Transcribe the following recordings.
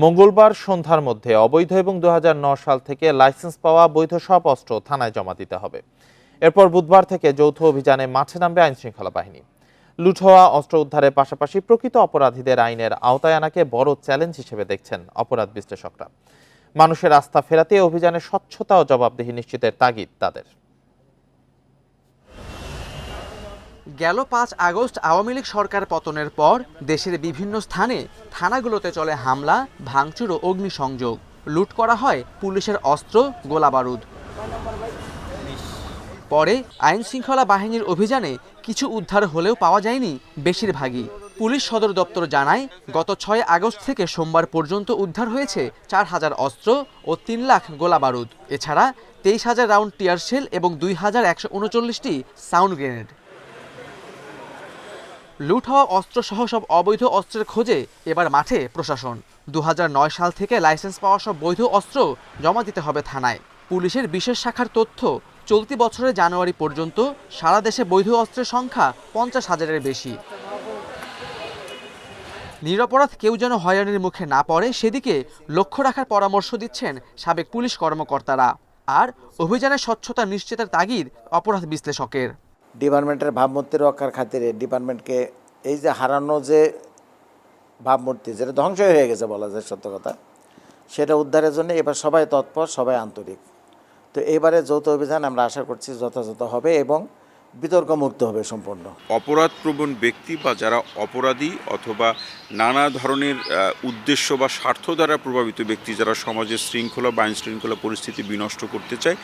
মঙ্গলবার সন্ধ্যার মধ্যে অবৈধ এবং 2009 সাল থেকে লাইসেন্স পাওয়া বৈধ সব অস্ত্র থানায় জমা দিতে হবে। এরপর বুধবার থেকে যৌথ অভিযানে মাঠে নামবে আইনশৃঙ্খলা বাহিনী। লুট হওয়া অস্ত্র উদ্ধারের পাশাপাশি প্রকৃত অপরাধীদের আইনের আওতায় আনাকে বড় চ্যালেঞ্জ হিসেবে দেখছেন অপরাধ বিশ্লেষকরা। মানুষের আস্থা ফেরাতে অভিযানে স্বচ্ছতা ও জবাবদিহি নিশ্চিতের তাগিদ তাদের। গেল 5 আগস্ট আওয়ামী লীগ সরকার পতনের পর দেশের বিভিন্ন স্থানে থানাগুলোতে চলে হামলা, ভাঙচুর ও অগ্নিসংযোগ। লুট করা হয় পুলিশের অস্ত্র, গোলাবারুদ। পরে আইন শৃঙ্খলা বাহিনীর অভিযানে কিছু উদ্ধার হলেও পাওয়া যায়নি বেশিরভাগই। পুলিশ সদর দপ্তর জানায়, গত 6 আগস্ট থেকে সোমবার পর্যন্ত উদ্ধার হয়েছে 4000 অস্ত্র ও 3 লাখ গোলাবারুদ। এছাড়া 23,000 রাউন্ড টিয়ারশেল এবং 2139টি সাউন্ড গ্রেনেড। লুট হওয়া অস্ত্রসহ সব অবৈধ অস্ত্রের খোঁজে এবার মাঠে প্রশাসন। 2009 সাল থেকে লাইসেন্স পাওয়া সব বৈধ অস্ত্র জমা দিতে হবে থানায়। পুলিশের বিশেষ শাখার তথ্য, চলতি বছরের জানুয়ারি পর্যন্ত সারা দেশে বৈধ অস্ত্রের সংখ্যা 50,000-এর বেশি। নিরপরাধ কেউ যেন হয়রানির মুখে না পড়ে সেদিকে লক্ষ্য রাখার পরামর্শ দিচ্ছেন সাবেক পুলিশ কর্মকর্তারা। আর অভিযানের স্বচ্ছতা নিশ্চিতের তাগিদ অপরাধ বিশ্লেষকের। ডিপার্টমেন্টের ভাবমূর্তি রক্ষার খাতিরে ডিপার্টমেন্টকে এই যে হারানো যে ভাবমূর্তি, যেটা ধ্বংস হয়ে গেছে বলা যায় সত্য কথা, সেটা উদ্ধারের জন্য এবার সবাই তৎপর, সবাই আন্তরিক। তো এবারে যৌথ অভিযান আমরা আশা করছি যথাযথ হবে এবং বিতর্কমুক্ত হবে সম্পূর্ণ। অপরাধপ্রবণ ব্যক্তি বা যারা অপরাধী অথবা নানা ধরনের উদ্দেশ্য বা স্বার্থ দ্বারা প্রভাবিত ব্যক্তি, যারা সমাজের শৃঙ্খলা বা আইন শৃঙ্খলা পরিস্থিতি বিনষ্ট করতে চায়,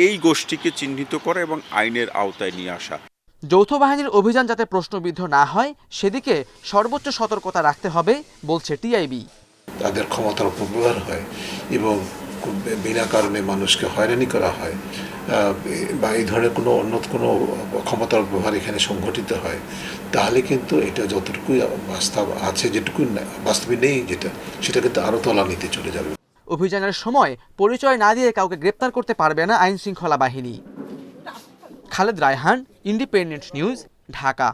এই গোষ্ঠীকে চিহ্নিত করা এবং আইনের আওতায় নিয়ে আসা। যৌথ বাহিনীর অভিযান যাতে প্রশ্নবিদ্ধ না হয় সেদিকে সর্বোচ্চ সতর্কতা রাখতে হবে বলছে টিআইবি। তাদের ক্ষমতার অপব্যবহার হয় এবং বিনা কারণে মানুষকে হয়রানি করা হয় বা এই ধরনের অন্য কোনো ক্ষমতার ব্যবহার এখানে সংঘটিত হয়, তাহলে কিন্তু এটা যতটুকুই বাস্তব আছে, যেটুকু বাস্তবে নেই সেটা কিন্তু আরও তলানিতে চলে যাবে। অভিযানের সময় পরিচয় না দিয়ে কাউকে গ্রেপ্তার করতে পারবে না আইন শৃঙ্খলা বাহিনী। Khaled Raihan, independent news, Dhaka.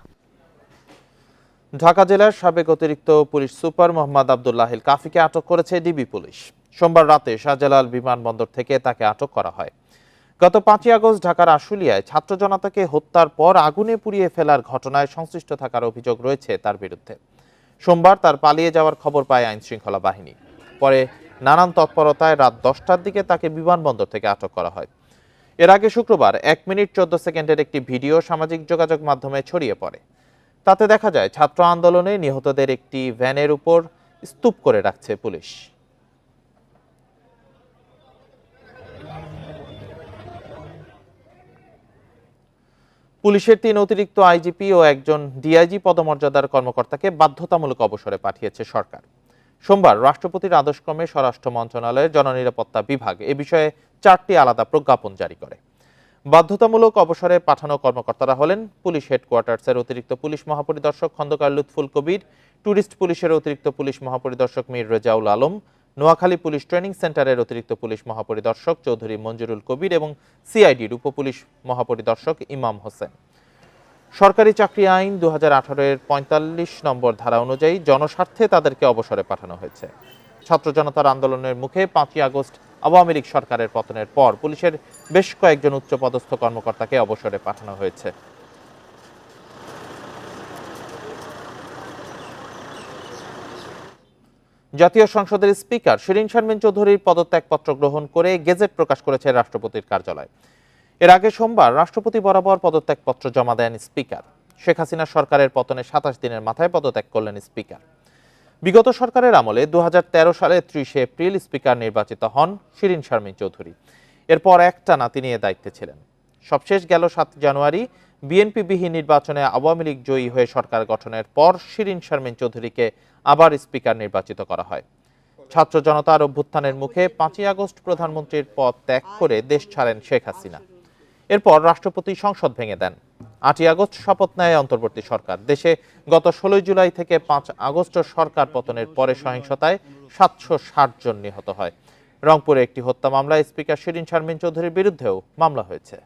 ঢাকা জেলার সাবেক অতিরিক্ত পুলিশ সুপার মোহাম্মদ আবদুল্লাহিল কাফিকে আটক করেছে ডিবি পুলিশ। সোমবার রাতে শাহজালাল বিমানবন্দর থেকে তাকে আটক করা হয়। গত 5 আগস্ট ঢাকার আশুলিয়ায় ছাত্র জনতাকে হত্যার পর আগুনে পুড়িয়ে ফেলার ঘটনায় সংশ্লিষ্ট থাকার অভিযোগ রয়েছে তার বিরুদ্ধে। সোমবার তার পালিয়ে যাওয়ার খবর পায় আইন শৃঙ্খলা বাহিনী। পরে নানান তৎপরতায় রাত 10টার দিকে তাকে বিমানবন্দর থেকে আটক করা হয়। এর আগে শুক্রবার 1 মিনিট 14 সেকেন্ডের একটি ভিডিও সামাজিক যোগাযোগ মাধ্যমে ছড়িয়ে পড়ে। তাতে দেখা যায় ছাত্র আন্দোলনে নিহতদের একটি ভ্যানের উপর স্তূপ করে রাখছে পুলিশ। পুলিশের 3 অতিরিক্ত আইজিপি ও একজন ডিআইজি পদমর্যাদার কর্মকর্তাকে বাধ্যতামূলক অবসরে পাঠিয়েছে সরকার। সোমবার রাষ্ট্রপতির আদেশক্রমে স্বরাষ্ট্র মন্ত্রণালয়ের জননিরাপত্তা বিভাগ এ বিষয়ে 4টি আলাদা প্রজ্ঞাপন জারি করে। বাধ্যতামূলক অবসরে পাঠানো কর্মকর্তারা হলেন পুলিশ হেডকোয়ার্টার্সের অতিরিক্ত পুলিশ মহাপরিদর্শক খন্দকার লুৎফুল কবির, ট্যুরিস্ট পুলিশের অতিরিক্ত পুলিশ মহাপরিদর্শক মীর রেজাউল আলম, নোয়াখালী পুলিশ ট্রেনিং সেন্টারের অতিরিক্ত পুলিশ মহাপরিদর্শক চৌধুরী মঞ্জুরুল কবির এবং সিআইডির উপপুলিশ মহাপরিদর্শক ইমাম হোসেন। সরকারি চাকরি আইন 2018-এর 45 নম্বর ধারা অনুযায়ী জনস্বার্থে তাদেরকে অবসরে পাঠানো হয়েছে। ছাত্র জনতার আন্দোলনের মুখে 5 আগস্ট আওয়ামী লীগ সরকারের পতনের পর পুলিশের বেশ কয়েকজন উচ্চপদস্থ কর্মকর্তাকে অবসরে পাঠানো হয়েছে। জাতীয় সংসদের স্পিকার শিরীন শারমিন চৌধুরীর পদত্যাগপত্র গ্রহণ করে গেজেট প্রকাশ করেছে রাষ্ট্রপতির কার্যালয়। এর আগে সোমবার রাষ্ট্রপতি বরাবর পদত্যাগপত্র জমা দেন স্পিকার। শেখ হাসিনা সরকারের পতনের 27 দিনের মাথায় পদত্যাগ করলেন স্পিকার। বিগত সরকারের আমলে 2013 সালে 30 এপ্রিল স্পিকার নির্বাচিত হন শিরীন শারমিন চৌধুরী। এরপর একটানা তিনি এ দায়িত্বে ছিলেন। সবশেষ গেল 7 জানুয়ারি বিএনপিবিহীন নির্বাচনে আওয়ামী লীগ জয়ী হয়ে সরকার গঠনের পর শিরীন শারমিন চৌধুরীকে আবার স্পিকার নির্বাচিত করা হয়। ছাত্র জনতার অভ্যুত্থানের মুখে 5 আগস্ট প্রধানমন্ত্রীর পদ ত্যাগ করে দেশ ছাড়েন শেখ হাসিনা। এরপর রাষ্ট্রপতি সংসদ ভেঙে দেন। 8 আগস্ট শপথ নেয় অন্তর্বর্তী সরকার। দেশে গত 16 জুলাই থেকে 5 আগস্ট সরকার পতনের পরে সহিংসতায় 760 জন নিহত হয়। রংপুরে একটি হত্যা মামলায় স্পিকার শিরীন শারমিন চৌধুরীর বিরুদ্ধেও মামলা হয়েছে।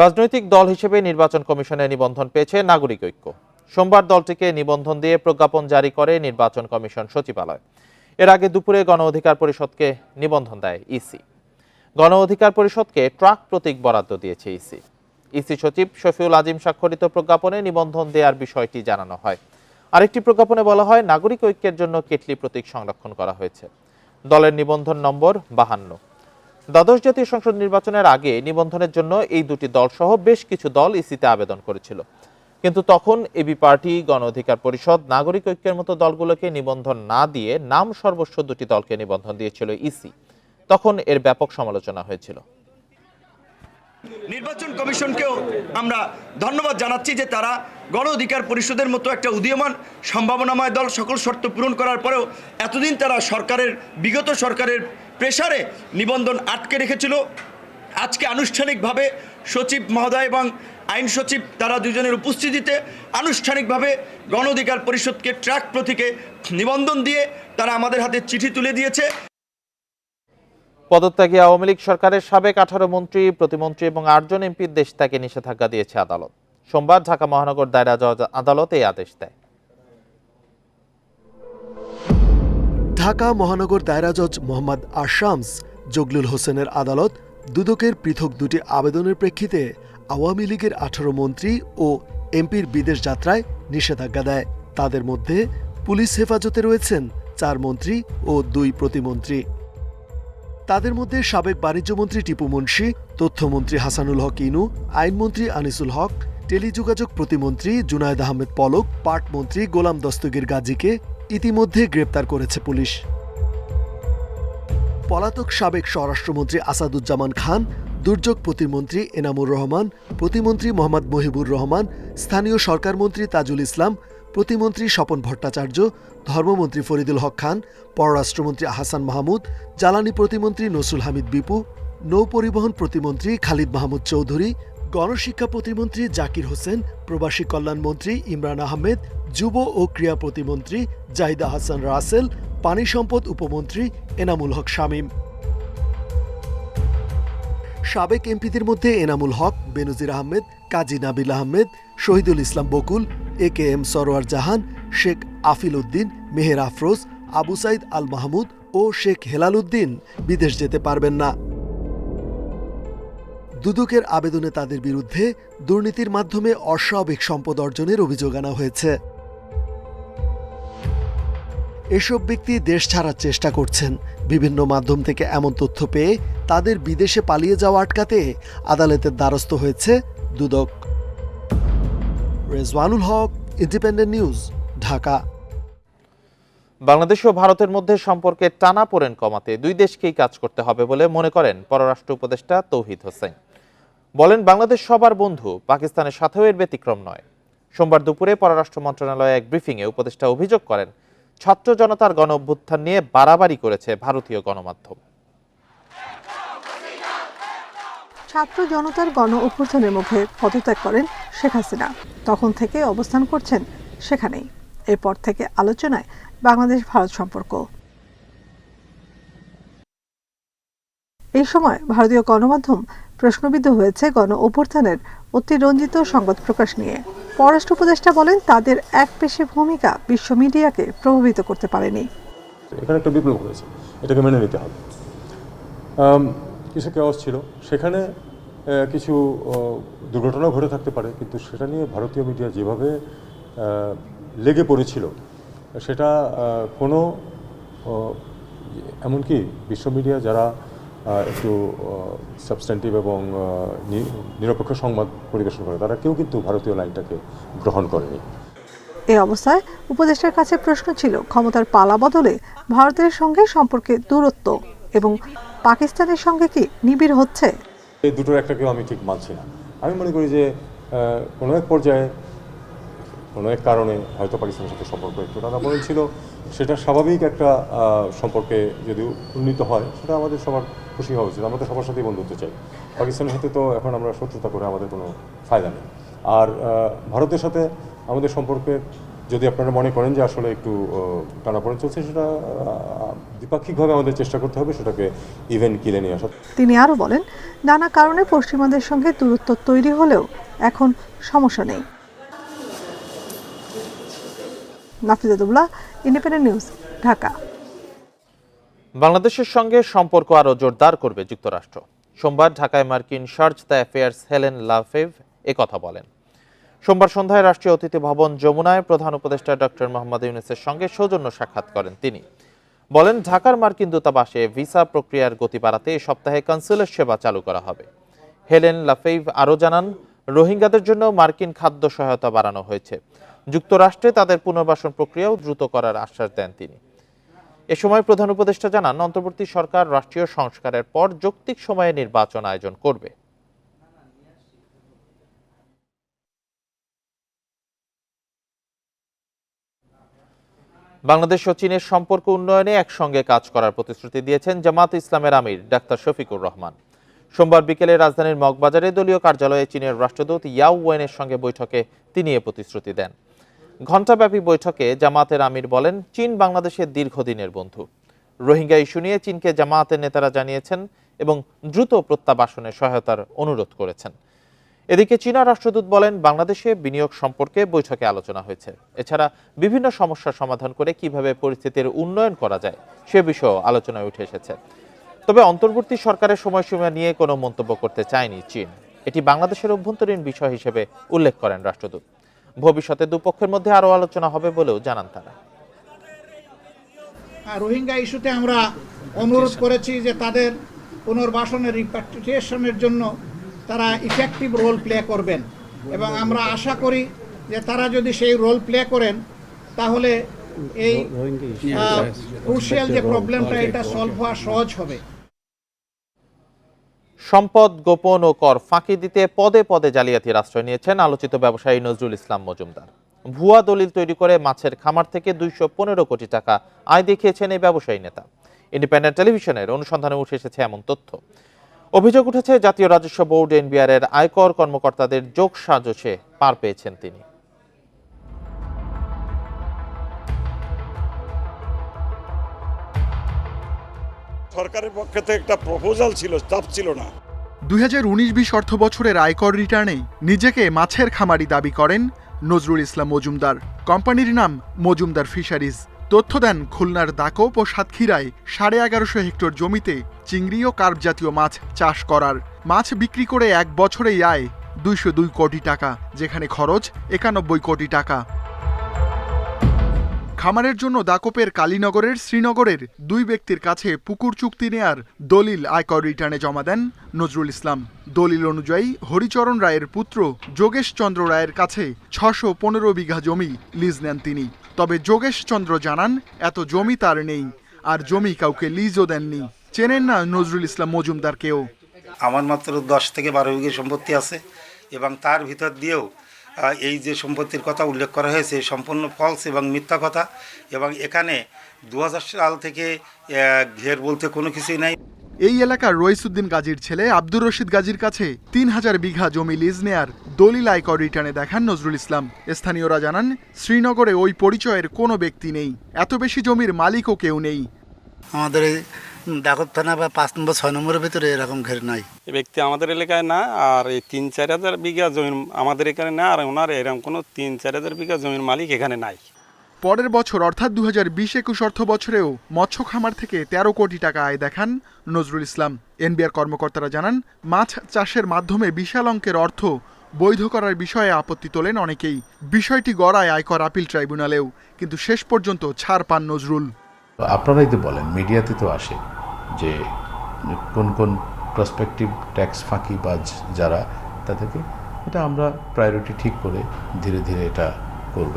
রাজনৈতিক দল হিসেবে নির্বাচন কমিশনে নিবন্ধন পেয়েছে নাগরিক ঐক্য। সোমবার দলটিকে নিবন্ধন দিয়ে প্রজ্ঞাপন জারি করে নির্বাচন কমিশন সচিবালয়। এর আগে দুপুরে গণ অধিকার পরিষদকে নিবন্ধন দেয় ইসি। গণ অধিকার পরিষদকে ট্রাক প্রতীক বরাদ্দ দিয়েছে ইসি। ইসি সচিব শফিউল আজিম স্বাক্ষরিত প্রজ্ঞাপনে নিবন্ধন দেওয়ার বিষয়টি জানানো হয়। আরেকটি প্রজ্ঞাপনে বলা হয় নাগরিক ঐক্যের জন্য কেটলি প্রতীক সংরক্ষণ করা হয়েছে। দলের নিবন্ধন নম্বর 52। দ্বাদশ জাতীয় সংসদ নির্বাচনের আগে নিবন্ধনের জন্য এই দুটি দল সহ বেশ কিছু দল ইসিতে আবেদন করেছিল, কিন্তু তখন এবি পার্টি, গণ অধিকার পরিষদ, নাগরিক ঐক্যের মতো দলগুলোকে নিবন্ধন না দিয়ে নাম সর্বস্ব দুটি দলকে নিবন্ধন দিয়েছিল ইসি। তখন এর ব্যাপক সমালোচনা হয়েছিল। নির্বাচন কমিশনকেও আমরা ধন্যবাদ জানাচ্ছি যে তারা গণ অধিকার পরিষদের মতো একটা উদীয়মান সম্ভাবনাময় দল সকল শর্ত পূরণ করার পরেও এতদিন তারা বিগত সরকারের প্রেসারে নিবন্ধন আটকে রেখেছিল। আজকে আনুষ্ঠানিকভাবে সচিব মহোদয় এবং আইন সচিব তারা দুজনের উপস্থিতিতে আনুষ্ঠানিকভাবে গণ অধিকার পরিষদকে ট্রাক প্রতীকে নিবন্ধন দিয়ে তারা আমাদের হাতে চিঠি তুলে দিয়েছে। পদত্যাগী আওয়ামী লীগ সরকারের সাবেক 18 মন্ত্রী, প্রতিমন্ত্রী এবং 8 জন এমপির দেশ ত্যাগে নিষেধাজ্ঞা দিয়েছে আদালত। সোমবার ঢাকা মহানগর দায়রা জজ আদালত এই আদেশ দেয়। ঢাকা মহানগর দায়রা জজ মোহাম্মদ আশামস জগলুল হোসেনের আদালত দুদকের পৃথক দুটি আবেদনের প্রেক্ষিতে আওয়ামী লীগের 18 মন্ত্রী ও এমপির বিদেশ যাত্রায় নিষেধাজ্ঞা দেয়। তাদের মধ্যে পুলিশ হেফাজতে রয়েছেন 4 মন্ত্রী ও 2 প্রতিমন্ত্রী। তাদের মধ্যে সাবেক বাণিজ্যমন্ত্রী টিপু মুন্সি, তথ্যমন্ত্রী হাসানুল হক ইনু, আইনমন্ত্রী আনিসুল হক, টেলিযোগাযোগ প্রতিমন্ত্রী জুনায়েদ আহমেদ পলক, পাটমন্ত্রী গোলাম দস্তগীর গাজীকে ইতিমধ্যে গ্রেপ্তার করেছে পুলিশ। পলাতক সাবেক স্বরাষ্ট্রমন্ত্রী আসাদুজ্জামান খান, দুর্যোগ প্রতিমন্ত্রী এনামুর রহমান, প্রতিমন্ত্রী মোহাম্মদ মহিবুর রহমান, স্থানীয় সরকারমন্ত্রী তাজুল ইসলাম, প্রতিমন্ত্রী স্বপন ভট্টাচার্য, ধর্মমন্ত্রী ফরিদুল হক খান, পররাষ্ট্রমন্ত্রী আহসান মাহমুদ, জ্বালানি প্রতিমন্ত্রী নসরুল হামিদ বিপু, নৌ পরিবহন প্রতিমন্ত্রী খালিদ মাহমুদ চৌধুরী, গণশিক্ষা প্রতিমন্ত্রী জাকির হোসেন, প্রবাসী কল্যাণ মন্ত্রী ইমরান আহমেদ, যুব ও ক্রীড়া প্রতিমন্ত্রী জাহিদা হাসান রাসেল, পানি সম্পদ উপমন্ত্রী এনামুল হক শামীম। সাবেক এমপিদের মধ্যে এনামুল হক, বেনজির আহমেদ, কাজী নাবিল আহমেদ, শহীদুল ইসলাম বকুল, AKM সরোয়ার জাহান, শেখ আফিল উদ্দিন, মেহের আফরোজ, আবু সাইদ আল মাহমুদ ও শেখ হেলাল উদ্দিন বিদেশ যেতে পারবেন না। দুদকের আবেদনে তাদের বিরুদ্ধে দুর্নীতির মাধ্যমে অস্বাভাবিক সম্পদ অর্জনের অভিযোগ আনা হয়েছে। এসব ব্যক্তি দেশ ছাড়ার চেষ্টা করছেন। বিভিন্ন মাধ্যম থেকে এমন তথ্য পেয়ে তাদের বিদেশে পালিয়ে যাওয়া আটকাতে আদালতের দ্বারস্থ হয়েছে দুদক। রেজওয়ানুল হক, ইন্ডিপেন্ডেন্ট নিউজ, ঢাকা। বাংলাদেশ ও ভারতের মধ্যে সম্পর্কের টানাপোড়েন কমাতে দুই দেশকেই কাজ করতে হবে বলে মনে করেন পররাষ্ট্র উপদেষ্টা তৌহিদ হোসেন। বলেন, বাংলাদেশ সবার বন্ধু, পাকিস্তানের সাথেও এর ব্যতিক্রম নয়। সোমবার দুপুরে পররাষ্ট্র মন্ত্রণালয়ে এক ব্রিফিংয়ে উপদেষ্টা অভিযোগ করেন, ছাত্র জনতার গণ অভ্যুত্থান নিয়ে বাড়াবাড়ি করেছে ভারতীয় গণমাধ্যম। ছাত্র জনতার গণ অভ্যুত্থানের মুখে পদত্যাগ করেন শেখ হাসিনা। তখন থেকে অবস্থান করছেন সেখানেই। এরপর থেকে আলোচনায় বাংলাদেশ ভারত সম্পর্ক। এই সময় ভারতীয় গণমাধ্যম প্রশ্নবিদ্ধ হয়েছে গণ অভ্যুত্থানের অতিরঞ্জিত সংবাদ প্রকাশ নিয়ে। পররাষ্ট্র উপদেষ্টা বলেন, তাদের একপেশে ভূমিকা বিশ্ব মিডিয়াকে প্রভাবিত করতে পারেনি। এখানে একটা বিপ্লব হয়েছে, এটাকে মেনে নিতে হবে। কিছু কেওয়াস ছিল, সেখানে কিছু দুর্ঘটনাও ঘটে থাকতে পারে, কিন্তু সেটা নিয়ে ভারতীয় মিডিয়া যেভাবে লেগে পড়েছিল সেটা কোনো এমনকি বিশ্ব মিডিয়া যারা একটু সাবস্ট্যান্টিভ এবং নিরপেক্ষ সংবাদ পরিবেশন করে তারা কেউ কিন্তু ভারতীয় লাইনটাকে গ্রহণ করেনি। এই অবস্থায় উপদেষ্টার কাছে প্রশ্ন ছিল, ক্ষমতার পালা বদলে ভারতের সঙ্গে সম্পর্কে দূরত্ব এবং পাকিস্তানের সঙ্গে কি নিবিড় হচ্ছে? এই দুটোর একটাকেও আমি ঠিক মানছি না। আমি মনে করি যে কোনো এক পর্যায়ে কোনো এক কারণে হয়তো পাকিস্তানের সাথে সম্পর্ক একটু টানাপোড়েন ছিল, সেটা স্বাভাবিক একটা সম্পর্কে যদি উন্নীত হয় সেটা আমাদের সবার খুশি হওয়া উচিত। আমরা তো সবার সাথেই বন্ধুত্ব চাই। পাকিস্তানের সাথে তো এখন আমরা শত্রুতা করে আমাদের কোনো ফায়দা নেই। আর ভারতের সাথে আমাদের সম্পর্কের যদি আপনারা মনে করেন যে আসলে একটু টানাপোড়েন চলছে, সেটা দ্বিপাক্ষিকভাবে আমাদের চেষ্টা করতে হবে সেটাকে ইভেন্ট কিনে নিয়ে আসা। তিনি আরও বলেন, নানা কারণে পশ্চিমাদের সঙ্গে দূরত্ব তৈরি হলেও এখন সমস্যা নেই। নাফিজাতুল্লাহ, ইন্ডিপেন্ডেন্ট নিউজ, ঢাকা। বাংলাদেশের সঙ্গে সম্পর্ক আরও জোরদার করবে যুক্তরাষ্ট্র। সোমবার ঢাকায় মার্কিন চার্জ দ্য অ্যাফেয়ার্স হেলেন লাফেভ কথা বলেন। সোমবার সন্ধ্যায় রাষ্ট্রীয় অতিথি ভবন যমুনায় প্রধান উপদেষ্টা ডক্টর মোহাম্মদ ইউনূসের সঙ্গে সৌজন্য সাক্ষাৎ করেন তিনি। বলেন, ঢাকার মার্কিন দূতাবাসে ভিসা প্রক্রিয়ার গতি বাড়াতে এ সপ্তাহে কনসুলেট সেবা চালু করা হবে। হেলেন লাফেভ আরও জানান, রোহিঙ্গাদের জন্য মার্কিন খাদ্য সহায়তা বাড়ানো হয়েছে। যুক্তরাষ্ট্রে তাদের পুনর্বাসন প্রক্রিয়াও দ্রুত করার আশ্বাস দেন তিনি। এ সময় প্রধান উপদেষ্টা জানান, অন্তর্বর্তী সরকার রাষ্ট্রীয় সংস্কারের পর যৌক্তিক সময়ে নির্বাচন আয়োজন করবে। বাংলাদেশ ও চীনের সম্পর্ক উন্নয়নে একসঙ্গে কাজ করার প্রতিশ্রুতি দিয়েছেন জামাত ইসলামের আমির ডাক্তার শফিকুর রহমান। সোমবার বিকেলে রাজধানীর মগবাজারে দলীয় কার্যালয়ে চীনের রাষ্ট্রদূত ইয়াও ওয়েনের সঙ্গে বৈঠকে তিনি এ প্রতিশ্রুতি দেন। ঘণ্টাব্যাপী বৈঠকে জামাতের আমির বলেন, চীন বাংলাদেশের দীর্ঘদিনের বন্ধু। রোহিঙ্গা ইস্যু নিয়ে চীনকে জামায়াতের নেতারা জানিয়েছেন এবং দ্রুত প্রত্যাবাসনের সহায়তার অনুরোধ করেছেন। এদিকে চীনা রাষ্ট্রদূত বলেন, বাংলাদেশে বিনিয়োগ সম্পর্কে বৈঠকে আলোচনা হয়েছে। এছাড়া বিভিন্ন সমস্যার সমাধান করে কিভাবে পরিস্থিতির উন্নয়ন করা যায় সে বিষয়েও আলোচনায় উঠে এসেছে। তবে অন্তর্বর্তী সরকারের সময়সীমা নিয়ে কোনো মন্তব্য করতে চায়নি চীন। এটি বাংলাদেশের অভ্যন্তরীণ বিষয় হিসেবে উল্লেখ করেন রাষ্ট্রদূত। ভবিষ্যতে দুপক্ষের মধ্যে আরও আলোচনা হবে বলেও জানান তারা। রোহিঙ্গা ইস্যুতে আমরা অনুরোধ করেছি যে তাদের পুনর্বাসনের রিপাট্রিয়েশনের জন্য তারা ইফেক্টিভ রোল প্লে করবেন, এবং আমরা আশা করি যে তারা যদি সেই রোল প্লে করেন তাহলে এই ক্রুশিয়াল যে প্রবলেমটা এটা সলভ হওয়া সহজ হবে। সম্পদ গোপন ও কর ফাঁকি দিতে পদে পদে জালিয়াতির আশ্রয় নিয়েছেন আলোচিত ব্যবসায়ী নজরুল ইসলাম মজুমদার। ভুয়া দলিল তৈরি করে মাছের খামার থেকে 215 কোটি টাকা আয় দেখিয়েছেন এই ব্যবসায়ী নেতা। ইন্ডিপেন্ডেন্ট টেলিভিশনের অনুসন্ধানে উঠে এসেছে এমন তথ্য। অভিযোগ উঠেছে, জাতীয় রাজস্ব বোর্ড এনবিআর এর আয়কর কর্মকর্তাদের যোগ সাজশে পার পেয়েছেন তিনি। সরকারের পক্ষে থেকে একটা প্রপোজাল ছিল, চাপ ছিল না। 2019-20 অর্থ বছরের আয়কর রিটার্নে নিজেকে মাছের খামারি দাবি করেন নজরুল ইসলাম মজুমদার। কোম্পানির নাম মজুমদার ফিশারিজ। তথ্য দেন, খুলনার দাকোপ ও সাতক্ষীরায় 1150 হেক্টর জমিতে চিংড়ি ও কার্প জাতীয় মাছ চাষ করার। মাছ বিক্রি করে এক বছরেই আয় 202 কোটি টাকা, যেখানে খরচ 91 কোটি টাকা। খামারের জন্য দাকোপের কালীনগরের শ্রীনগরের 2 ব্যক্তির কাছে পুকুর চুক্তি নেয়ার দলিল আয়কর রিটার্নে জমা দেন নজরুল ইসলাম। দলিল অনুযায়ী হরিচরণ রায়ের পুত্র যোগেশ চন্দ্র রায়ের কাছে 615 বিঘা জমি লিজ নেন তিনি। তবে যোগেশ চন্দ্র জানান, এত জমি তার নেই, আর জমি কাউকে লিজও দেননি। চেনেন না নজরুল ইসলাম মজুমদারকেও। আমার মাত্র 10 থেকে 12 বিঘা সম্পত্তি আছে, এবং তার ভিতর দিয়েও এই যে সম্পত্তির কথা উল্লেখ করা হয়েছে সম্পূর্ণ ফলস এবং মিথ্যা কথা, এবং এখানে 2000 সাল থেকে ঘের বলতে কোনো কিছুই নাই। এই এলাকার রইসুদ্দিন গাজীর ছেলে আব্দুর রশিদ গাজীর কাছে 3000 বিঘা জমি লিজ নেয়ার দলিল আয়কর রিটার্নে দেখান নজরুল ইসলাম। স্থানীয়রা জানান, শ্রীনগরে ওই পরিচয়ের কোনো ব্যক্তি নেই, এত বেশি জমির মালিকও কেউ নেই। আমাদের দাকোপ থানা বা 5 নম্বর 6 নম্বরের ভিতরে এরকম ঘের নাই। এই ব্যক্তি আমাদের এলাকায় না, আর এই 3-4 হাজার বিঘা জমি আমাদের এখানে না, আর ওনার এরকম কোনো 3-4 হাজার বিঘা জমির মালিক এখানে নাই। পরের বছর অর্থাৎ 2020-21 অর্থ বছরেও মৎস্য খামার থেকে 13 কোটি টাকা আয় দেখান নজরুল ইসলাম। এনবিআর কর্মকর্তারা জানান, মাছ চাষের মাধ্যমে বিশাল অঙ্কের অর্থ বৈধ করার বিষয়ে আপত্তি তোলেন অনেকেই। বিষয়টি গড়ায় আয়কর আপিল ট্রাইব্যুনালেও, কিন্তু শেষ পর্যন্ত ছাড় পান নজরুল। আপনারাই তো বলেন, মিডিয়াতে তো আসে যে কোন কোন প্রসপেক্টিভ ট্যাক্স ফাঁকিবাজ যারা, তাদেরকে এটা আমরা প্রায়োরিটি ঠিক করে ধীরে ধীরে এটা করব।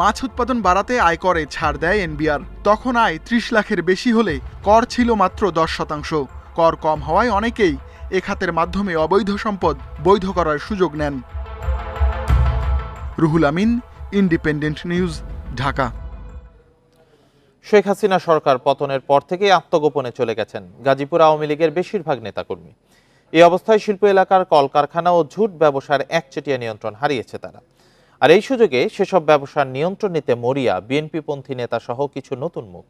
মাছ উৎপাদন বাড়াতে আয়করে ছাড় দেয় এনবিআর। তখন আয় 30 লাখের বেশি হলে কর ছিল মাত্র 10%। কর কম হওয়ায় অনেকেই এ খাতের মাধ্যমে অবৈধ সম্পদ বৈধ করার সুযোগ নেন। Ruhul Amin, independent news, Dhaka. শেখ হাসিনা সরকার পতনের পর থেকেই আত্মগোপনে চলে গেছেন গাজীপুর আওয়ামী লীগের বেশিরভাগ নেতাকর্মী। এই অবস্থায় শিল্প এলাকার কলকারখানা ও ঝুট ব্যবসার একচেটিয়া নিয়ন্ত্রণ হারিয়েছে তারা। আর এই সুযোগে সেসব ব্যবসার নিয়ন্ত্রণ নিতে মরিয়া বিএনপিপন্থী নেতা সহ কিছু নতুন মুখ।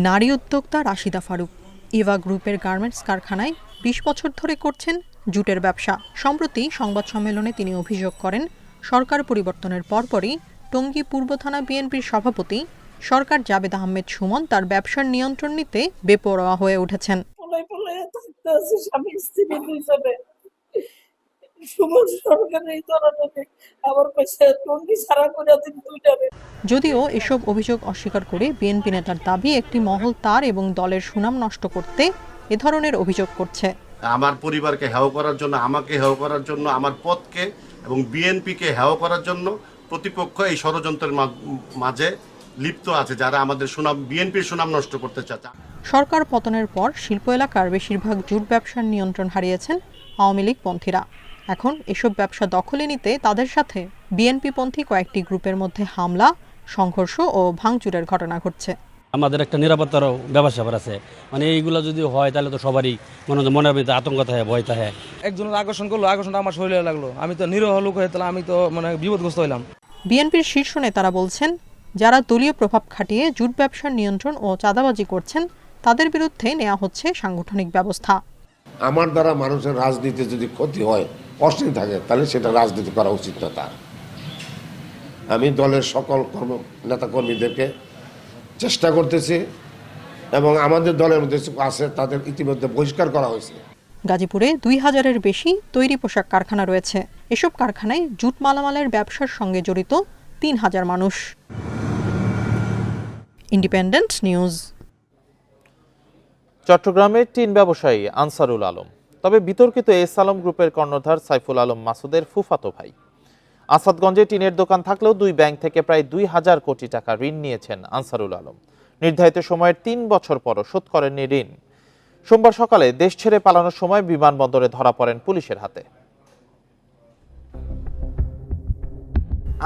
নারী উদ্যোক্তা রাশিদা ফারুক ইভা গ্রুপের গার্মেন্টস কারখানায় ২০ বছর ধরে করছেন জুটের ব্যবসা। সম্প্রতি সংবাদ সম্মেলনে তিনি অভিযোগ করেন, সরকার পরিবর্তনের পরপরই টঙ্গী পূর্ব থানা বিএনপির সভাপতি সরকার জাবেদ আহমেদ সুমন তার ব্যবসার নিয়ন্ত্রণ নিতে বেপরোয়া হয়ে উঠেছেন। যদিও এসব অভিযোগ অস্বীকার করে বিএনপি নেতার দাবি, একটি মহল তার এবং দলের সুনাম নষ্ট করতে এ ধরনের অভিযোগ করছে। আমার পরিবারকে হেয় করার জন্য, আমাকে হেয় করার জন্য, আমার পদকে এবং বিএনপিকে হেয় করার জন্য প্রতিপক্ষ এই ষড়যন্ত্রের মাঝে লিপ্ত আছে, যারা আমাদের সুনাম, বিএনপির সুনাম নষ্ট করতে চাচ্ছে। সরকার পতনের পর শিল্প এলাকার বেশিরভাগ জুট ব্যবসার নিয়ন্ত্রণ হারিয়েছেন আওয়ামী লীগ পন্থীরা। এখন এসব ব্যবসা দখলে নিতে তাদের সাথে বিএনপি পন্থী কয়েকটি গ্রুপের মধ্যে হামলা, সংঘর্ষ ও ভাঙচুরের ঘটনা ঘটছে। আমাদের একটা নিরাপত্তারও ব্যবস্থা আছে, মানে এইগুলো যদি হয় তাহলে তো সবারই মনের ভিতরে আতঙ্ক থাকে, ভয় থাকে। একজনের আকর্ষণ করলো, আকর্ষণটা আমার শরীরে লাগলো, আমি তো নিরহ লোক হয়ে তাহলে আমি তো বিপদগ্রস্ত হইলাম। বিএনপির শীর্ষ নেতারা বলছেন, যারা দলীয় প্রভাব খাটিয়ে জুট ব্যবসার নিয়ন্ত্রণ ও চাঁদাবাজি করছেন তাদের বিরুদ্ধে নেওয়া হচ্ছে সাংগঠনিক ব্যবস্থা। আমার দ্বারা মানুষের রাজনীতি যদি ক্ষতি হয়, অস্থির থাকে, তাহলে সেটা রাজনীতি করা উচিত না তার। আমি দলের সকল নেতাকর্মীদেরকে চেষ্টা করতেছি এবং আমাদের দলের মধ্যে আছে তাদের ইতিমধ্যে বহিষ্কার করা হয়েছে। গাজীপুরে ২,০০০-এর বেশি তৈরি পোশাক কারখানা রয়েছে। এসব কারখানায় জুট মালামালের ব্যবসার সঙ্গে জড়িত ৩,০০০ মানুষ। Independent news. চট্টগ্রামের টিন ব্যবসায়ী আনসারুল আলম, তবে বিতর্কিত এস আলম গ্রুপের কর্ণধার সাইফুল আলম মাসুদের ফুফাতো ভাই। আসাদগঞ্জে টিনের দোকান থাকলেও দুই ব্যাংক থেকে প্রায় ২,০০০ কোটি টাকা ঋণ নিয়েছেন আনসারুল আলম। নির্ধারিত সময়ের ৩ বছর পরও শোধ করেননি ঋণ। সোমবার সকালে দেশ ছেড়ে পালানোর সময় বিমানবন্দরে ধরা পড়েন পুলিশের হাতে।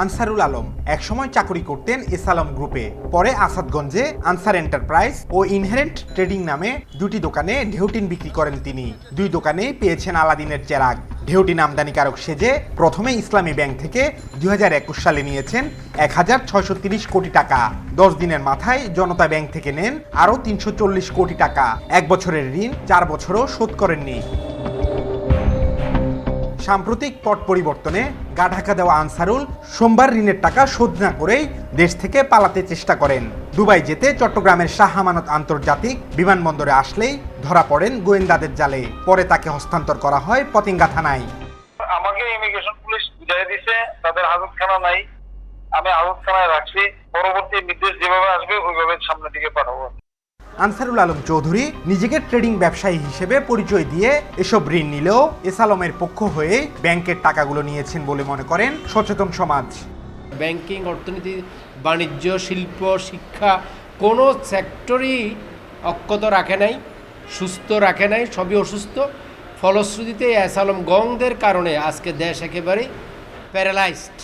আনসারুল আলম একসময় চাকরি করতেন এস আলম গ্রুপে, পরে আসাদগঞ্জে আনসার এন্টারপ্রাইজ ও ইনহেরেন্ট ট্রেডিং নামে দুটি দোকানে ঢেউটিন বিক্রি করেন তিনি। দুই দোকানেই পেয়েছেন আলাদিনের চেরাগ। ঢেউটিন আমদানিকারক সেজে প্রথমে ইসলামী ব্যাংক থেকে ২০২১ সালে নিয়েছেন ১,৬৩০ কোটি টাকা। ১০ দিনের মাথায় জনতা ব্যাংক থেকে নেন আরও ৩৪০ কোটি টাকা। ১ বছরের ঋণ ৪ বছরও শোধ করেননি। সাম্প্রতিক পট পরিবর্তনে গা ঢাকা দেওয়া আনসারুল সোমবার ঋণের টাকা শোধ না করেই দেশ থেকে পালাতে চেষ্টা করেন। দুবাই যেতে চট্টগ্রামের শাহ আমানত আন্তর্জাতিক বিমানবন্দরে আসলেই ধরা পড়েন গোয়েন্দাদের জালে। পরে তাকে হস্তান্তর করা হয় পতেঙ্গা থানায়। আমাকে ইমিগ্রেশন পুলিশ বুঝাই দিছে তাদের হাজতখানা নাই, আমি হাজতখানায় রাখছি, পরবর্তী নির্দেশ যেভাবে আসবে ওইভাবে সামনের দিকে পাঠাবো। আনসারুল আলম চৌধুরী নিজেকে ট্রেডিং ব্যবসায়ী হিসেবে পরিচয় দিয়ে এসব ঋণ নিলেও এস আলমের পক্ষ হয়ে ব্যাংকের টাকাগুলো নিয়েছেন বলে মনে করেন সচেতন সমাজ। ব্যাংকিং, অর্থনীতি, বাণিজ্য, শিল্প, শিক্ষা কোনো সেক্টরই অক্ষত রাখে নাই, সুস্থ রাখে নাই, সবই অসুস্থ। ফলশ্রুতিতে এস আলম গংদের কারণে আজকে দেশ একেবারেই প্যারালাইজড।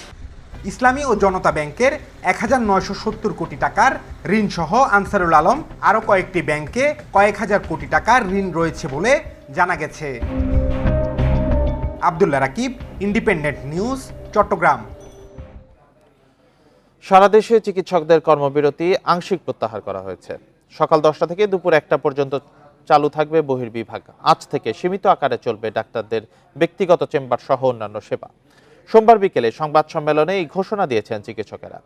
ইসলামী ও জনতা ব্যাংকের ১,৯৭০ কোটি টাকার ঋণ সহ আনসারুল আলম আরও কয়েকটি ব্যাংকে কয়েক হাজার কোটি টাকার ঋণ রয়েছে বলে জানা গেছে। Abdullah Rakib, independent news, Chittagong. সারা দেশে চিকিৎসকদের কর্মবিরতি আংশিক প্রত্যাহার করা হয়েছে। সকাল ১০টা থেকে দুপুর ১টা পর্যন্ত চালু থাকবে বহির্বিভাগ। আজ থেকে সীমিত আকারে চলবে ডাক্তারদের ব্যক্তিগত চেম্বার সহ অন্যান্য সেবা। সোমবার বিকেলে সংবাদ সম্মেলনে এই ঘোষণা দিয়েছেন চিকিৎসকেরা।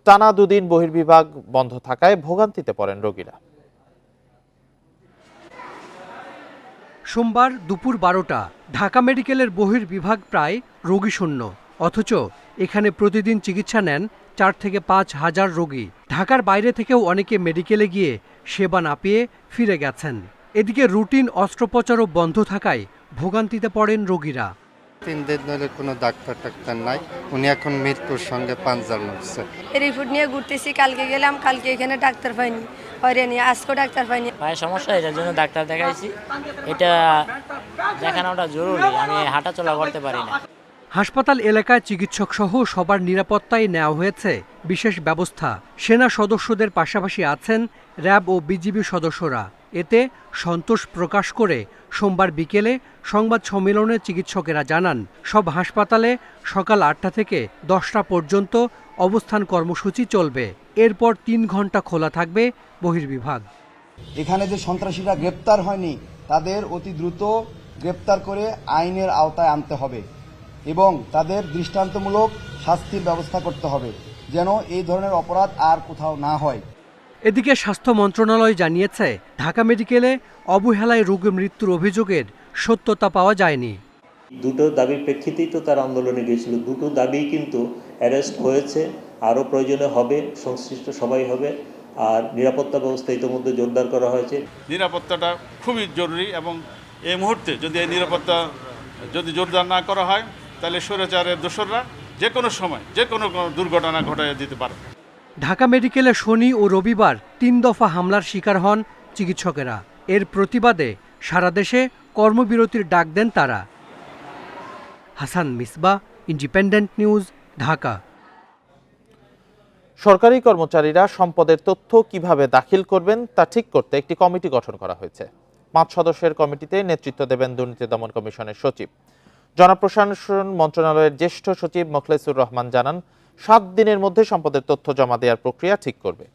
টানা দুদিন বহির্বিভাগ বন্ধ থাকায় ভোগান্তিতে পড়েন রোগীরা। সোমবার দুপুর ১২টা, ঢাকা মেডিকেলের বহির্বিভাগ প্রায় রোগীশূন্য, অথচ এখানে প্রতিদিন চিকিৎসা নেন ৪ থেকে ৫ হাজার রোগী। ঢাকার বাইরে থেকেও অনেকে মেডিকেলে গিয়ে সেবা না পেয়ে ফিরে গেছেন। এদিকে রুটিন অস্ত্রোপচারও বন্ধ থাকায় ভোগান্তিতে পড়েন রোগীরা। ৩ দিন ধরে কোনো ডাক্তার নাই, উনি এখন মৃত্যুর সঙ্গে পাঞ্জা লড়ছে। রিপোর্ট নিয়ে ঘুরতেছি, কালকে গেলাম, কালকে এখানে ডাক্তার পাইনি, হয়রানি, আজকেও ডাক্তার পাইনি। পায়ের সমস্যা, এটার জন্য ডাক্তার দেখাইছি। এটা দেখানোটা জরুরি, আমি হাঁটা চলা করতে পারি না। হাসপাতাল এলাকায় চিকিৎসক সহ সবার নিরাপত্তায় নেওয়া হয়েছে বিশেষ ব্যবস্থা। সেনা সদস্যদের পাশাপাশি আছেন র্যাব ও বিজিবি সদস্যরা। এতে সন্তোষ প্রকাশ করে সোমবার বিকেলে সংবাদ সম্মেলনে চিকিৎসকেরা জানান, সব হাসপাতালে সকাল ৮টা থেকে 10টা পর্যন্ত অবস্থান কর্মসূচি চলবে। এরপর 3 ঘন্টা খোলা থাকবে বহির্বিভাগ। এখানে যে সন্ত্রাসীরা গ্রেপ্তার হয়নি তাদের অতি দ্রুত গ্রেপ্তার করে আইনের আওতায় আনতে হবে এবং তাদের দৃষ্টান্তমূলক শাস্তির ব্যবস্থা করতে হবে, যেন এই ধরনের অপরাধ আর কোথাও না হয়। এদিকে স্বাস্থ্য মন্ত্রণালয় জানিয়েছে, ঢাকা মেডিকেলে অবহেলায় রোগী মৃত্যুর অভিযোগের সত্যতা পাওয়া যায়নি। দুটো দাবির প্রেক্ষিতেই তো তার আন্দোলনে গিয়েছিল, দুটো দাবি কিন্তু অ্যারেস্ট হয়েছে, আরও প্রয়োজনে হবে, সংশ্লিষ্ট সবাই হবে। আর নিরাপত্তা ব্যবস্থা ইতিমধ্যে জোরদার করা হয়েছে। নিরাপত্তাটা খুবই জরুরি এবং এই মুহূর্তে যদি এই নিরাপত্তা জোরদার না করা হয় তাহলে স্বৈরাচারের দোসররা যে কোনো সময় যে কোনো দুর্ঘটনা ঘটাইয়া দিতে পারে। ঢাকা মেডিকেলে শনি ও রবিবার 3 দফা হামলার শিকার হন চিকিৎসকেরা। এর প্রতিবাদে সারা দেশে কর্মবিরতির ডাক দেন তারা। Hasan Misbah, independent news, Dhaka. সরকারি কর্মচারীরা সম্পদের তথ্য কিভাবে দাখিল করবেন তা ঠিক করতে একটি কমিটি গঠন করা হয়েছে। 5 সদস্যের কমিটিতে নেতৃত্ব দেবেন দুর্নীতি দমন কমিশনের সচিব। জনপ্রশাসন মন্ত্রণালয়ের জ্যেষ্ঠ সচিব মোখলেসুর রহমান জানান, 7 দিনের মধ্যে সম্পদের তথ্য জমা দেওয়ার প্রক্রিয়া ঠিক করবে।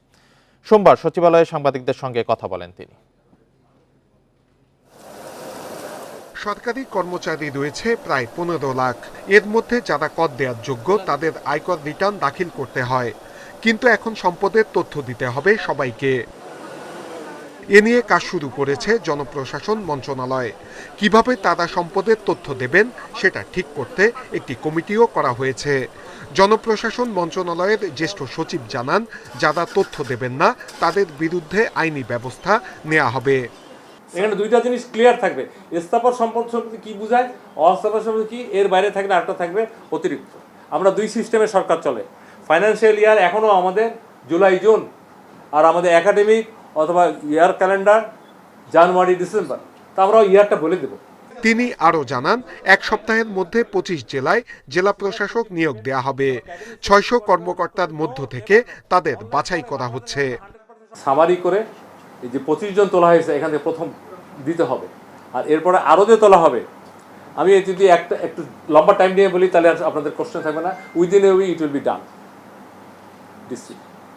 সোমবার সচিবালয়ে সাংবাদিকদের সঙ্গে কথা বলেন তিনি। সরকারি কর্মচারী রয়েছে প্রায় 15 লাখ। এর মধ্যে যারা কর দেওয়ার যোগ্য তাদের আয়কর রিটার্ন দাখিল করতে হয়, কিন্তু এখন সম্পদের তথ্য দিতে হবে সবাইকে। এ নিয়ে কাজ শুরু করেছে জনপ্রশাসন মন্ত্রণালয়। কিভাবে তারা সম্পদের তথ্য দেবেন সেটা ঠিক করতে একটি কমিটিও করা হয়েছে। জনপ্রশাসন মন্ত্রণালয়ের জ্যেষ্ঠ সচিব জানান, যারা তথ্য দেবেন না তাদের বিরুদ্ধে আইনি ব্যবস্থা নেওয়া হবে। এখানে দুইটা জিনিস ক্লিয়ার থাকবে, স্থাপন সম্পদ সম্পত্তি কি বোঝায়, অস্থাপন সম্পত্তি কি, এর বাইরে থাকলে আরেকটা থাকবে অতিরিক্ত। আমরা 2 সিস্টেমে সরকার চলে। ফাইন্যান্সিয়াল ইয়ার এখনও আমাদের জুলাই জুন, আর আমাদের একাডেমিক অথবা ইয়ার ক্যালেন্ডার জানুয়ারি ডিসেম্বর, তা আমরা ইয়ারটা বলে দেব। তিনি আরও জানান, 1 সপ্তাহের মধ্যে 25 জেলায় জেলা প্রশাসক নিয়োগ দেওয়া হবে। 600 কর্মকর্তার মধ্য থেকে তাদের বাছাই করা হচ্ছে। সামারি করে এই যে 25 জন তোলা হয়েছে এখান থেকে প্রথম দিতে হবে, আর এরপরে আরও যে তোলা হবে। আমি যদি একটু লম্বা টাইম নিয়ে বলি তাহলে আপনাদের কোশ্চেন থাকবে না। Within a week it will be done.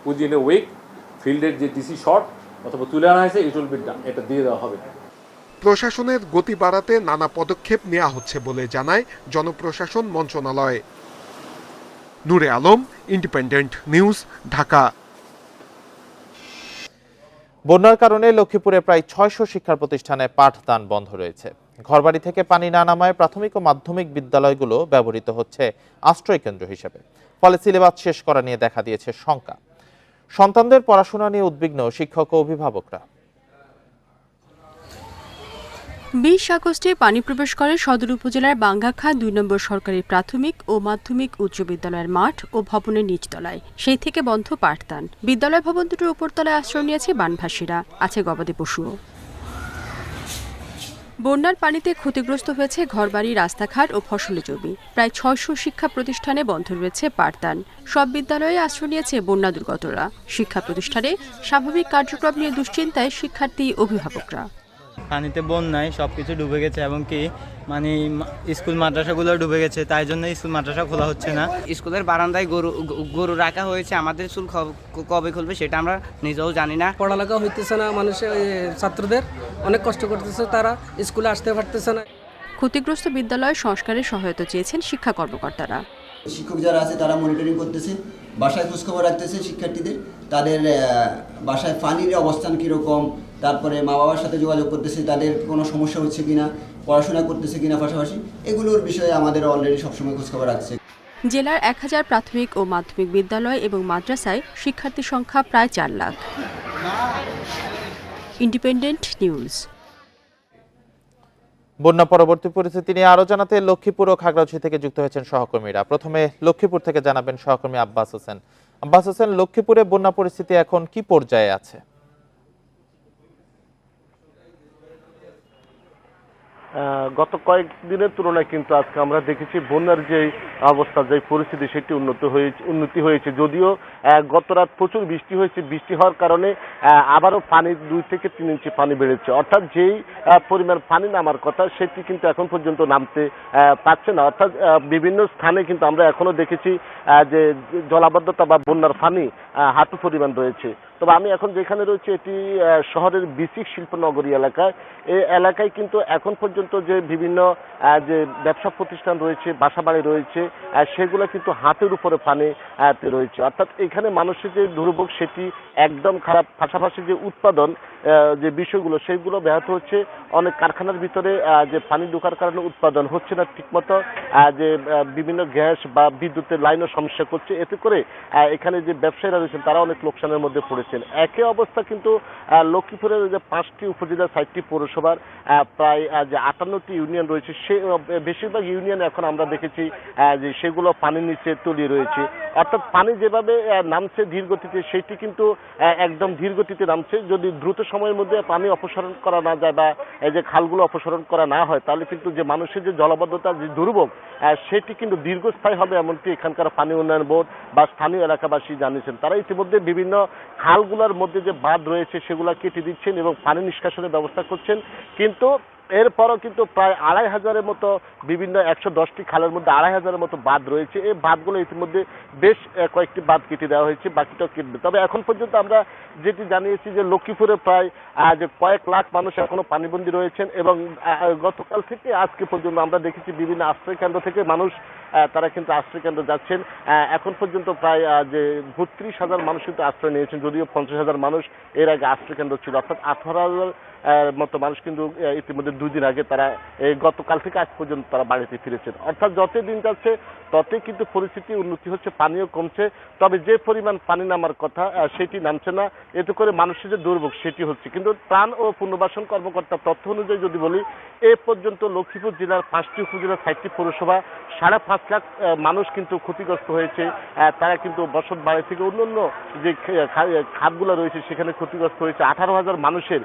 Within a week ফিল্ডের যে ডিসি শর্ট অথবা তুলে আনা হয়েছে ইট উইল বি ডান, এটা দিয়ে দেওয়া হবে। প্রশাসনের গতি বাড়াতে নানা পদক্ষেপ নেওয়া হচ্ছে বলে জানায় জনপ্রশাসন মন্ত্রণালয়। নূরে আলম, ইন্ডিপেন্ডেন্ট নিউজ, ঢাকা। বন্যার কারণে লক্ষ্মীপুরে প্রায় 600 শিক্ষা প্রতিষ্ঠানে পাঠদান বন্ধ রয়েছে। ঘরবাড়ি থেকে পানি না নামায় প্রাথমিক ও মাধ্যমিক বিদ্যালয়গুলো ব্যবহৃত হচ্ছে আশ্রয় কেন্দ্র হিসেবে। ফলে সিলেবাস শেষ করা নিয়ে দেখা দিয়েছে শঙ্কা। সন্তানদের পড়াশোনা নিয়ে উদ্বিগ্ন শিক্ষক ও অভিভাবকরা। 20 আগস্টে পানি প্রবেশ করে সদর উপজেলার বাঙ্গাখা 2 নম্বর সরকারি প্রাথমিক ও মাধ্যমিক উচ্চ বিদ্যালয়ের মাঠ ও ভবনের নিচতলায়। সেই থেকে বন্ধ পাঠদান। বিদ্যালয় ভবন দুটোর উপরতলায় আশ্রয় নিয়েছে বানভাসীরা, আছে গবাদি পশুও। বন্যার পানিতে ক্ষতিগ্রস্ত হয়েছে ঘরবাড়ি, রাস্তাঘাট ও ফসলি জমি। প্রায় 600 শিক্ষা প্রতিষ্ঠানে বন্ধ রয়েছে পাঠদান। সব বিদ্যালয়ে আশ্রয় নিয়েছে বন্যা দুর্গতরা। শিক্ষা প্রতিষ্ঠানে স্বাভাবিক কার্যক্রম নিয়ে দুশ্চিন্তায় শিক্ষার্থী, অভিভাবকরা। পানিতে বন্যায় সব কিছু ডুবে গেছে এবং কি মানে স্কুল মাদ্রাসাগুলো ডুবে গেছে, তাই জন্য স্কুল মাদ্রাসা খোলা হচ্ছে না। স্কুলের বারান্দায় গরু রাখা হয়েছে, আমাদের স্কুল কবে খুলবে সেটা আমরা নিজেও জানি না। পড়ালেখা হইতেছে না, মানুষের ছাত্রদের অনেক কষ্ট করতেছে, তারা স্কুলে আসতে পারতেছে না। ক্ষতিগ্রস্ত বিদ্যালয় সংস্কারে সহায়তা চেয়েছেন শিক্ষা কর্মকর্তারা। শিক্ষক যারা আছে তারা মনিটরিং করতেছে, বাসায় খোঁজখবর রাখতেছে শিক্ষার্থীদের, তাদের বাসায় পানির অবস্থান কীরকম, তারপরে মা বাবার সাথে যোগাযোগ করতেছে, তাদের কোনো সমস্যা হচ্ছে কিনা, পড়াশোনা করতেছে কিনা, পাশাপাশি এগুলোর বিষয়ে আমাদের অলরেডি সবসময় খোঁজখবর রাখছে। জেলার 1000 প্রাথমিক ও মাধ্যমিক বিদ্যালয় এবং মাদ্রাসায় শিক্ষার্থী সংখ্যা প্রায় 4 লাখ। Independent news. বন্যা পরবর্তী পরিস্থিতি নিয়ে আরো জানাতে লক্ষ্মীপুর ও খাগড়াছড়ি থেকে যুক্ত হয়েছেন সহকর্মীরা। প্রথমে লক্ষ্মীপুর থেকে জানাবেন সহকর্মী আব্বাস হোসেন। আব্বাস হোসেন, লক্ষ্মীপুরে বন্যা পরিস্থিতি এখন কি পর্যায়ে আছে? গত কয়েকদিনের তুলনায় কিন্তু আজকে আমরা দেখেছি বন্যার যে অবস্থা, যে পরিস্থিতি, সেটি উন্নতি হয়েছে। যদিও গত রাত প্রচুর বৃষ্টি হয়েছে, বৃষ্টি হওয়ার কারণে আবারও পানি 2 থেকে 3 ইঞ্চি পানি বেড়েছে। অর্থাৎ যেই পরিমাণ পানি নামার কথা সেটি কিন্তু এখন পর্যন্ত নামতে পারছে না। অর্থাৎ বিভিন্ন স্থানে কিন্তু আমরা এখনো দেখেছি যে জলাবদ্ধতা বা বন্যার পানি হাঁটু পরিমাণ রয়েছে। তবে আমি এখন যেখানে রয়েছে এটি শহরের বিসিক শিল্পনগরী এলাকায়। এই এলাকায় কিন্তু এখন পর্যন্ত যে বিভিন্ন যে ব্যবসা প্রতিষ্ঠান রয়েছে, বাসাবাড়ি রয়েছে, সেগুলো কিন্তু হাতের উপরে পানি রয়েছে। অর্থাৎ এখানে মানুষের যে দুর্ভোগ সেটি একদম খারাপ। পাশাপাশি যে উৎপাদন যে বিষয়গুলো সেগুলো ব্যাহত হচ্ছে। অনেক কারখানার ভিতরে যে পানি ঢোকার কারণে উৎপাদন হচ্ছে না ঠিকমতো, যে বিভিন্ন গ্যাস বা বিদ্যুতের লাইনও সমস্যা করছে। এতে করে এখানে যে ব্যবসায়ীরা রয়েছেন তারা অনেক লোকসানের মধ্যে পড়েছেন। একই অবস্থা কিন্তু লক্ষ্মীপুরের যে 5টি উপজেলা, 60টি পৌরসভার প্রায় যে 58টি ইউনিয়ন রয়েছে, সে বেশিরভাগ ইউনিয়ন এখন আমরা দেখেছি যে সেগুলো পানির নিচে তলিয়ে রয়েছে। অর্থাৎ পানি যেভাবে নামছে ধীরগতিতে, সেটি কিন্তু একদম ধীরগতিতে নামছে। যদি দ্রুত সময়ের মধ্যে পানি অপসারণ করা না যায় বা এই যে খালগুলো অপসারণ করা না হয়, তাহলে কিন্তু যে মানুষের যে জলাবদ্ধতা, যে দুর্ভোগ, সেটি কিন্তু দীর্ঘস্থায়ী হবে, এমনকি এখানকার পানি উন্নয়ন বোর্ড বা স্থানীয় এলাকাবাসী জানিয়েছেন। তারা ইতিমধ্যে বিভিন্ন খালগুলোর মধ্যে যে বাঁধ রয়েছে সেগুলা কেটে দিচ্ছেন এবং পানি নিষ্কাশনের ব্যবস্থা করছেন। কিন্তু এরপরও কিন্তু প্রায় 2500-এর মতো বিভিন্ন 110টি খালের মধ্যে 2500-এর মতো বাঁধ রয়েছে। এই বাঁধগুলো ইতিমধ্যে বেশ কয়েকটি বাঁধ কেটে দেওয়া হয়েছে, বাকিটাও কেটবে। তবে এখন পর্যন্ত আমরা যেটি জানিয়েছি যে লক্ষ্মীপুরে প্রায় যে কয়েক লাখ মানুষ এখনো পানিবন্দী রয়েছেন এবং গতকাল থেকে আজকে পর্যন্ত আমরা দেখেছি বিভিন্ন আশ্রয় কেন্দ্র থেকে মানুষ তারা কিন্তু আশ্রয় কেন্দ্র যাচ্ছেন। এখন পর্যন্ত প্রায় যে 32,000 মানুষ কিন্তু আশ্রয় নিয়েছেন, যদিও 50,000 মানুষ এর আগে আশ্রয় কেন্দ্র ছিল। অর্থাৎ 18,000 মতো মানুষ কিন্তু ইতিমধ্যে 2 দিন আগে তারা গতকাল থেকে আজ পর্যন্ত তারা বাড়িতে ফিরেছেন। অর্থাৎ যত দিন যাচ্ছে ততই কিন্তু পরিস্থিতি উন্নতি হচ্ছে, পানিও কমছে। তবে যে পরিমাণ পানি নামার কথা সেটি নামছে না। এতে করে মানুষের যে দুর্ভোগ সেটি হচ্ছে। কিন্তু ত্রাণ ও পুনর্বাসন কর্মকর্তার তথ্য অনুযায়ী যদি বলি, এ পর্যন্ত লক্ষ্মীপুর জেলার 5টি উপজেলা, 60টি পৌরসভা, 5.5 লাখ মানুষ কিন্তু ক্ষতিগ্রস্ত হয়েছে। তারা কিন্তু বসত বাড়ি থেকে অন্যান্য যে খাতগুলো রয়েছে সেখানে ক্ষতিগ্রস্ত হয়েছে। 18,000 মানুষের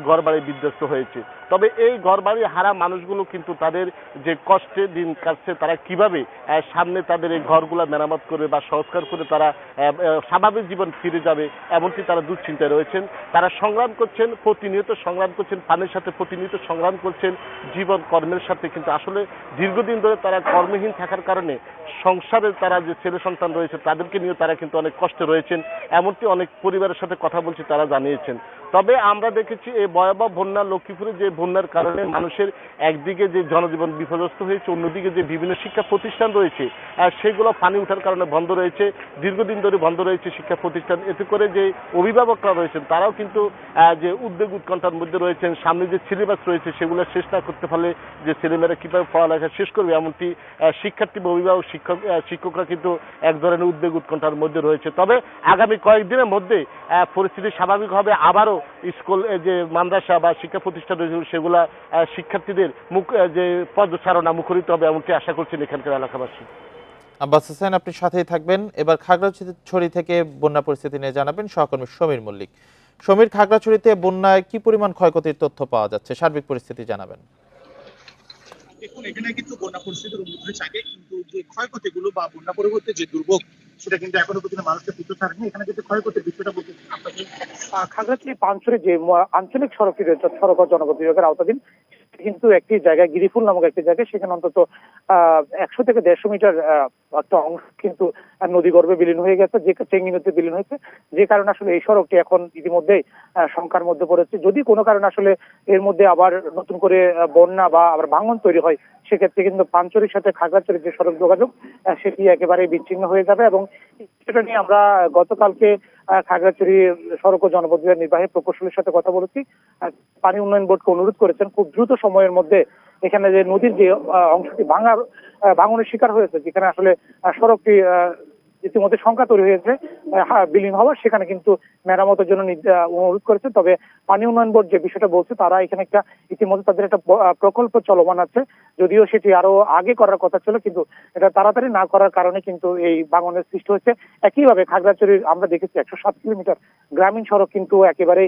ঘরবাড়ি বিধ্বস্ত হয়েছে। তবে এই ঘরবাড়ি হারা মানুষগুলো কিন্তু তাদের যে কষ্টে দিন কাটছে, তারা কিভাবে সামনে তাদের এই ঘরগুলা মেরামত করে বা সংস্কার করে তারা স্বাভাবিক জীবন ফিরে যাবে, এমনকি তারা দুশ্চিন্তায় রয়েছেন। তারা সংগ্রাম করছেন, প্রতিনিয়ত সংগ্রাম করছেন, পানির সাথে প্রতিনিয়ত সংগ্রাম করছেন, জীবন কর্মের সাথে। কিন্তু আসলে দীর্ঘদিন ধরে তারা কর্মহীন থাকার কারণে সংসারে তারা যে ছেলে সন্তান রয়েছে তাদেরকে নিয়ে তারা কিন্তু অনেক কষ্টে রয়েছেন, এমনকি অনেক পরিবারের সাথে কথা বলছি তারা জানিয়েছেন। তবে আমরা দেখেছি এই ভয়াবহ বন্যা, লক্ষ্মীপুরে যে বন্যার কারণে মানুষের একদিকে যে জনজীবন বিপর্যস্ত হয়েছে, অন্যদিকে যে বিভিন্ন শিক্ষা প্রতিষ্ঠান রয়েছে সেগুলো পানি ওঠার কারণে বন্ধ রয়েছে, দীর্ঘদিন ধরে বন্ধ রয়েছে শিক্ষা প্রতিষ্ঠান। এতে করে যে অভিভাবকরা রয়েছেন তারাও কিন্তু যে উদ্বেগ উৎকণ্ঠার মধ্যে রয়েছেন। সামনে যে সিলেবাস রয়েছে সেগুলো শেষ না করতে পারলে যে ছেলেমেয়েরা কিভাবে পড়ালেখা শেষ করবে, এমনকি শিক্ষার্থী বা অভিভাবক শিক্ষকরা কিন্তু এক ধরনের উদ্বেগ উৎকণ্ঠার মধ্যে রয়েছে। তবে আগামী কয়েকদিনের মধ্যে পরিস্থিতি স্বাভাবিক হবে। আবারও স্কুল যে মাদ্রাসা বা শিক্ষা প্রতিষ্ঠান রয়েছে সেগুলা শিক্ষার্থীদের যে পদচারণা মুখরিত হবে, এমনটি আশা করছেন এখানকার এলাকাবাসী। আব্বাস হোসেন, আপনি সাথেই থাকবেন। এবার খাগড়াছড়ি থেকে বন্যা পরিস্থিতি নিয়ে জানাবেন সহকর্মী সমীর মল্লিক। সমীর, খাগড়াছড়িতে বন্যায় কি পরিমাণ ক্ষয়ক্ষতির তথ্য পাওয়া যাচ্ছে, সার্বিক পরিস্থিতি জানাবেন। দেখুন, এখানে কিন্তু বন্যা পরিস্থিতির উন্নতি হয়েছে আগে, কিন্তু যে ক্ষয়ক্ষতিগুলো বা বন্যা পরবর্তী যে দুর্ভোগ সেটা কিন্তু এখনো পর্যন্ত মানুষকে বুঝতে পারেনি। এখানে কিন্তু ক্ষয়ক্ষতির বিষয়টা বলতে খাগড়াছড়ি পানছড়ি যে আঞ্চলিক সড়কটি রয়েছে, সড়ক ও জনপদ বিভাগের আওতাধীন, কিন্তু একটি জায়গায় গিরিফুল নামক একটি জায়গায় সেখানে অন্তত 100 থেকে 150 মিটার একটা অংশ কিন্তু নদীগর্ভে বিলীন হয়ে গেছে, যে চেঙ্গি নদীতে বিলীন হয়েছে, যে কারণে আসলে এই সড়কটি এখন ইতিমধ্যেই শঙ্কার মধ্যে পড়েছে। যদি কোনো কারণে আসলে এর মধ্যে আবার নতুন করে বন্যা বা আবার ভাঙন তৈরি হয়, সেক্ষেত্রে কিন্তু পানছড়ির সাথে খাগড়াছড়ির যে সড়ক যোগাযোগ সেটি একেবারে বিচ্ছিন্ন হয়ে যাবে। এবং সেটা নিয়ে আমরা গতকালকে খাগড়াছড়ি সড়ক ও জনপদ বিভাগের নির্বাহী প্রকৌশলীর সাথে কথা বলেছি। পানি উন্নয়ন বোর্ডকে অনুরোধ করেছেন খুব দ্রুত সময়ের মধ্যে এখানে যে নদীর যে অংশটি ভাঙনের শিকার হয়েছে, যেখানে আসলে সড়কটি ইতিমধ্যে সংখ্যা তৈরি হয়েছে বিলীন হওয়ার, সেখানে কিন্তু মেরামতের জন্য অনুরোধ করেছে। তবে পানি উন্নয়ন বোর্ড যে বিষয়টা বলছে, তারা এখানে একটা ইতিমধ্যে তাদের একটা প্রকল্প চলমান আছে, যদিও সেটি আরো আগে করার কথা ছিল, কিন্তু এটা তাড়াতাড়ি না করার কারণে কিন্তু এই ভাঙনের সৃষ্টি হচ্ছে। একইভাবে খাগড়াছড়ির আমরা দেখেছি 107 কিলোমিটার গ্রামীণ সড়ক কিন্তু একেবারে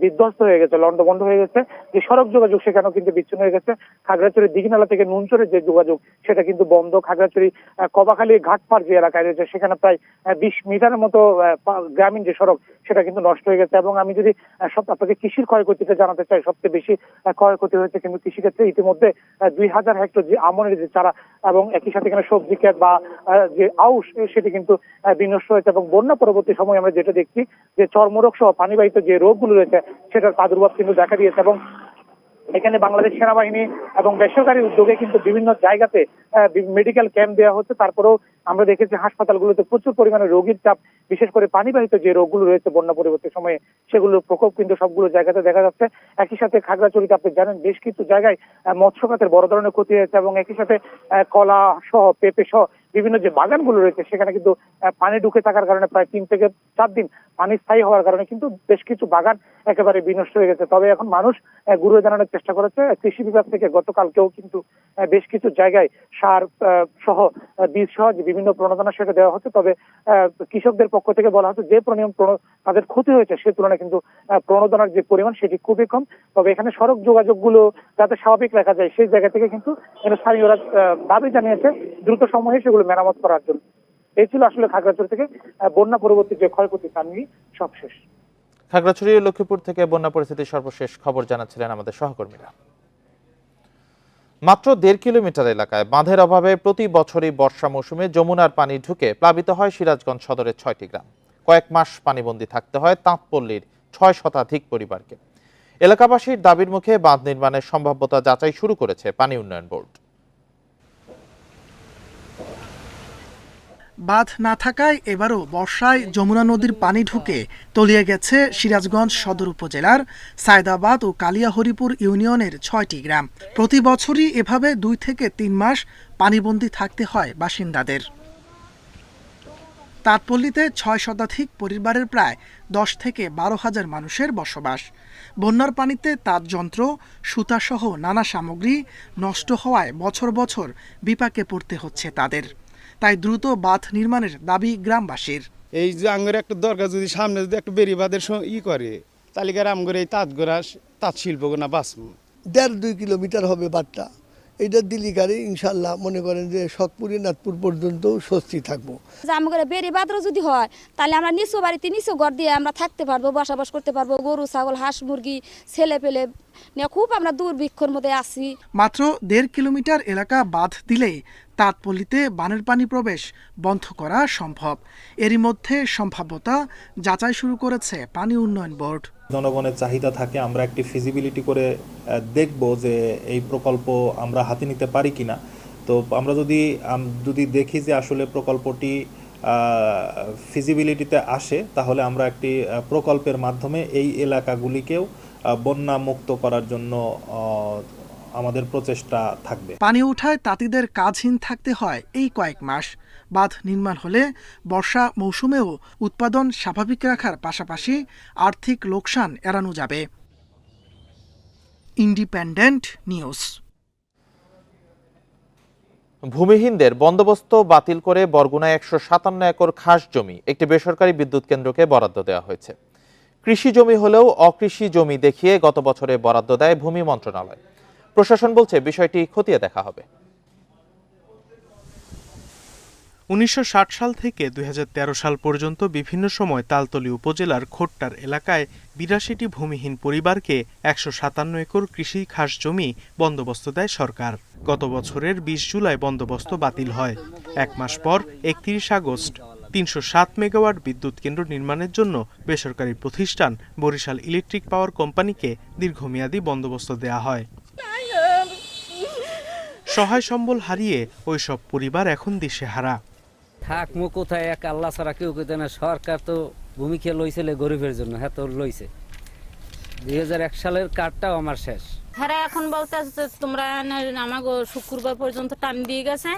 বিধ্বস্ত হয়ে গেছে, লন্ডভন্ড হয়ে গেছে। যে সড়ক যোগাযোগ সেখানেও কিন্তু বিচ্ছিন্ন হয়ে গেছে। খাগড়াছড়ি দিঘিনালা থেকে নুনচরের যে যোগাযোগ সেটা কিন্তু বন্ধ। খাগড়াছড়ি কবাখালী ঘাটপাড় যে এলাকায় রয়েছে সেখানে প্রায় 20 মিটারের মতো গ্রামীণ যে সড়ক সেটা কিন্তু নষ্ট হয়ে গেছে। এবং আমি যদি আপনাকে কৃষির ক্ষয়ক্ষতিটা জানাতে চাই, সবচেয়ে বেশি ক্ষয়ক্ষতি হয়েছে কিন্তু কৃষিক্ষেত্রে। ইতিমধ্যে 2000 হেক্টর যে আমনের যে চারা এবং একই সাথে এখানে সবজি ক্ষেত বা যে আউশ সেটি কিন্তু বিনষ্ট হয়েছে। এবং বন্যা পরবর্তী সময় আমরা যেটা দেখছি যে চর্মরোগ সহ পানিবাহিত যে রোগগুলো রয়েছে সেটার প্রাদুর্ভাব কিন্তু দেখা দিয়েছে। এবং এখানে বাংলাদেশ সেনাবাহিনী এবং বেসরকারি উদ্যোগে কিন্তু বিভিন্ন জায়গাতে মেডিকেল ক্যাম্প দেওয়া হচ্ছে। তারপরেও আমরা দেখেছি হাসপাতালগুলোতে প্রচুর পরিমাণে রোগীর চাপ, বিশেষ করে পানিবাহিত যে রোগগুলো রয়েছে বন্যা পরবর্তী সময়ে সেগুলোর প্রকোপ কিন্তু সবগুলো জায়গাতে দেখা যাচ্ছে। একই সাথে খাগড়াছড়িতে আপনি জানেন বেশ কিছু জায়গায় মৎস্য খাতের বড় ধরনের ক্ষতি হয়েছে এবং একই সাথে কলা সহ পেঁপে সহ বিভিন্ন যে বাগানগুলো রয়েছে সেখানে কিন্তু পানি ঢুকে থাকার কারণে প্রায় 3 থেকে 4 দিন পানি স্থায়ী হওয়ার কারণে কিন্তু বেশ কিছু বাগান একেবারে বিনষ্ট হয়ে গেছে। তবে এখন মানুষ গুরুত্ব জানানোর চেষ্টা করেছে। কৃষি বিভাগ থেকে গতকালকেও কিন্তু বেশ কিছু জায়গায় সার সহ বীজ সহ যে বিভিন্ন প্রণোদনা সেটা দেওয়া হচ্ছে। তবে কৃষকদের পক্ষ থেকে বলা হচ্ছে যে তাদের ক্ষতি হয়েছে সে তুলনায় কিন্তু প্রণোদনার যে পরিমাণ সেটি খুবই কম। তবে এখানে সড়ক যোগাযোগগুলো যাতে স্বাভাবিক রাখা যায় সেই জায়গা থেকে কিন্তু স্থানীয়রা দাবি জানিয়েছে দ্রুত সময়ে সেগুলো মেরামত করার জন্য। এই ছিল আসলে খাগড়াছড়ি থেকে বন্যা পরবর্তী যে ক্ষয়ক্ষতি তা নিয়ে সবশেষ। খাগড়াছড়ি ও লক্ষ্মীপুর থেকে বন্যা পরিস্থিতির সর্বশেষ খবর জানাচ্ছিলেন আমাদের সহকর্মীরা। মাত্র 1.5 কিলোমিটার এলাকায় বাঁধের অভাবে প্রতি বছরই বর্ষা মৌসুমে যমুনার পানি ঢুকে প্লাবিত হয় সিরাজগঞ্জ সদরের 6টি গ্রাম। কয়েক মাস পানিবন্দী থাকতে হয় তাঁতপল্লীর 6 শতাধিক পরিবারকে। এলাকাবাসীর দাবির মুখে বাঁধ নির্মাণের সম্ভাব্যতা যাচাই শুরু করেছে পানি উন্নয়ন বোর্ড। বাঁধ না থাকায় এবারও বর্ষায় যমুনা নদীর পানি ঢুকে তলিয়ে গেছে সিরাজগঞ্জ সদর উপজেলার সায়দাবাদ ও কালিয়াহরিপুর ইউনিয়নের 6টি গ্রাম। প্রতি বছরই এভাবে 2 থেকে 3 মাস পানিবন্দী থাকতে হয় বাসিন্দাদের। তাঁতপল্লীতে 6 শতাধিক পরিবারের প্রায় 10 থেকে 12 হাজার মানুষের বসবাস। বন্যার পানিতে তাঁত যন্ত্র, সুতাসহ নানা সামগ্রী নষ্ট হওয়ায় বছর বছর বিপাকে পড়তে হচ্ছে তাদের। তাই দ্রুত বাঁধ নির্মাণের দাবি গ্রামবাসীর। এই যে আঙ্গুর একটা দরকার, যদি সামনে যদি একটা বেরি বাঁধের করে তালিকার আমগরে এই তাঁত শিল্পগুনা বাঁচব। 1.5-2 কিলোমিটার হবে বাঁধটা। এইটা দিলিকারে ইনশাল্লাহ মনে করেন যে শখপুরি নাথপুর পর্যন্ত স্বস্তি থাকবো। আমাদের বেরি বাঁধ যদি হয় তাহলে আমরা নিচু বাড়িতে নিচু ঘর দিয়ে আমরা থাকতে পারবো, বসবাস করতে পারবো। গরু ছাগল হাঁস মুরগি ছেলে পেলে নিয়ে খুব আমরা দুর্ভিক্ষর মধ্যে আছি। মাত্র 1.5 কিলোমিটার এলাকা বাঁধ দিলেই তাঁতপল্লীতে বানের পানি প্রবেশ বন্ধ করা সম্ভব। এরই মধ্যে সম্ভাব্যতা যাচাই শুরু করেছে পানি উন্নয়ন বোর্ড। জনগণের চাহিদা থাকে, আমরা একটি ফিজিবিলিটি করে দেখব যে এই প্রকল্প আমরা হাতে নিতে পারি কিনা। তো আমরা যদি দেখি যে আসলে প্রকল্পটি ফিজিবিলিটিতে আসে, তাহলে আমরা একটি প্রকল্পের মাধ্যমে এই এলাকাগুলিকেও বন্যা মুক্ত করার জন্য আমাদের প্রচেষ্টা থাকবে। পানি উঠায় তাঁতিদের কাজহীন থাকতে হয় এই কয়েক মাস। বাঁধ নির্মাণ হলে বর্ষা মৌসুমেও উৎপাদন স্বাভাবিক রাখার পাশাপাশি আর্থিক লোকসান এড়ানো যাবে। Independent news. ভূমিহীনদের বন্দোবস্ত বাতিল করে বরগুনায় 157 একর খাস জমি একটি বেসরকারি বিদ্যুৎ কেন্দ্রকে বরাদ্দ দেওয়া হয়েছে। কৃষি জমি হলেও অকৃষি জমি দেখিয়ে গত বছরে বরাদ্দ দেয় ভূমি মন্ত্রণালয়। প্রশাসন বলছে বিষয়টি খতিয়ে দেখা হবে। 1960 সাল থেকে 2013 সাল পর্যন্ত বিভিন্ন সময় তালতলী উপজেলার খোট্টার এলাকায় 82টি ভূমিহীন পরিবারকে 157 একর কৃষি খাস জমি বন্দোবস্ত দেয় সরকার। গত বছরের 20 জুলাই বন্দোবস্ত বাতিল হয়। এক মাস পর 31 আগস্ট 307 মেগাওয়াট বিদ্যুৎ কেন্দ্র নির্মাণের জন্য বেসরকারি প্রতিষ্ঠান বরিশাল ইলেকট্রিক পাওয়ার কোম্পানিকে দীর্ঘমেয়াদী বন্দোবস্ত দেয়া হয়। সহায় সম্বল হারিয়ে ওইসব পরিবার এখন দিশেহারা। থাকমো কোথায়, এক আল্লাহ ছাড়া কেউ কেউ না। সরকার তো ভূমি খেয়ে লইছিল গরিবের জন্য, হ্যাঁ তো লইছে। 2001 সালের কার্ডটাও আমার শেষ। হ্যাঁ এখন বলতে তোমরা আমাকে শুক্রবার পর্যন্ত টাইম দিয়ে গেছে,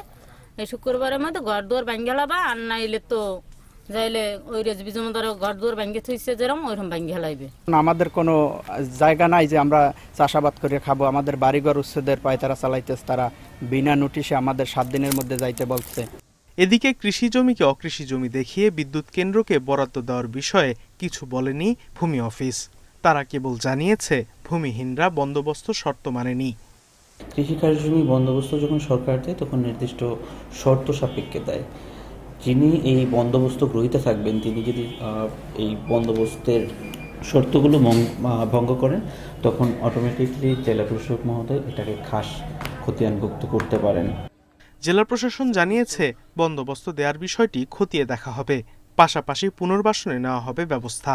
এই শুক্রবারের মধ্যে ঘর দুয়ার ভাঙ্গে লাবা, আর নাইলে তো যাইলে ওই রেজবি জমিদার ঘর দুয়ার ভাঙ্গে থইছে যেরকম ওইরকম ভাঙ্গে হেলাইবে। আমাদের কোনো জায়গা নাই যে আমরা চাষাবাদ করে খাবো, আমাদের বাড়িঘর উচ্ছেদের পায়তারা চালাইতেছে, তারা বিনা নোটিশে আমাদের 7 দিনের মধ্যে যাইতে বলছে। এদিকে কৃষি জমিকে অকৃষি জমি দেখিয়ে বিদ্যুৎ কেন্দ্রকে বরাদ্দ দেওয়ার বিষয়ে কিছু বলেনি ভূমি অফিস। তারা কেবল জানিয়েছে ভূমিহীনরা বন্দোবস্ত শর্ত মানেনি। কৃষিকাজ জমি বন্দোবস্ত যখন সরকার দেয় তখন নির্দিষ্ট শর্ত সাপেক্ষে দেয়। যিনি এই বন্দোবস্ত গ্রহীতা থাকবেন তিনি যদি এই বন্দোবস্তের শর্তগুলো ভঙ্গ করেন তখন অটোমেটিকলি জেলা প্রশাসক মহোদয় এটাকে খাস খতিয়ানভুক্ত করতে পারেন। জেলা প্রশাসন জানিয়েছে বন্দোবস্ত দেওয়ার বিষয়টি খতিয়ে দেখা হবে, পাশাপাশি পুনর্বাসনে নেওয়া হবে ব্যবস্থা।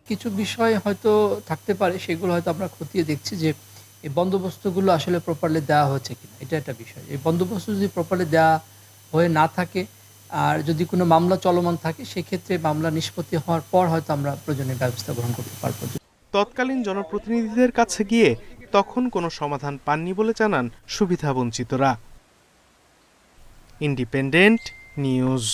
কিছু বিষয় হয়তো থাকতে পারে, সেগুলো হয়তো আমরা খতিয়ে দেখছি যে এই বন্দোবস্তগুলো আসলে প্রপারলি দেওয়া হয়েছে কিনা, এটা একটা বিষয়। এই বন্দোবস্ত যদি প্রপারলি দেওয়া হয়ে না থাকে আর যদি কোনো মামলা চলমান থাকে, সেক্ষেত্রে মামলা নিষ্পত্তি হওয়ার পর হয়তো আমরা প্রয়োজনীয় ব্যবস্থা গ্রহণ করতে পারবো। তৎকালীন জনপ্রতিনিধিদের কাছে গিয়ে তখন কোনো সমাধান পাননি বলে জানান সুবিধাবঞ্চিতরা। Independent news.